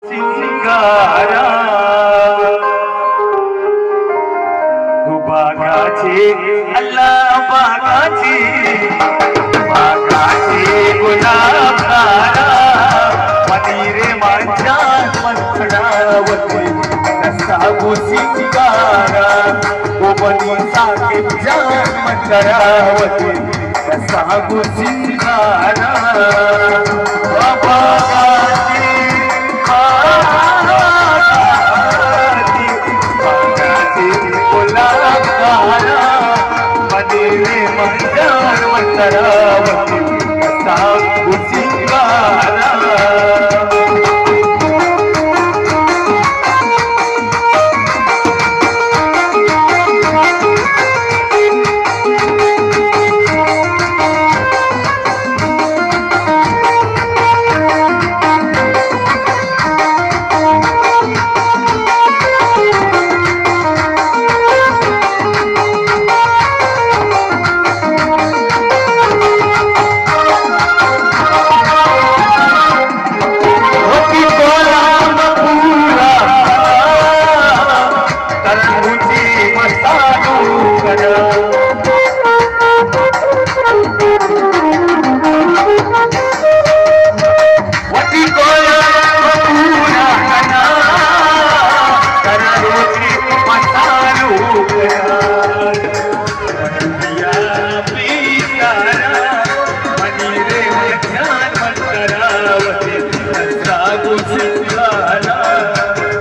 सिंगारा बागाचे अल्लाह बागाचे गुलाब तारा पनीरे माझ्या मंथडावती कसागो सिंगारा ओ बनी साकेब जान मंथडावती कसागो सिंगारा बागाचे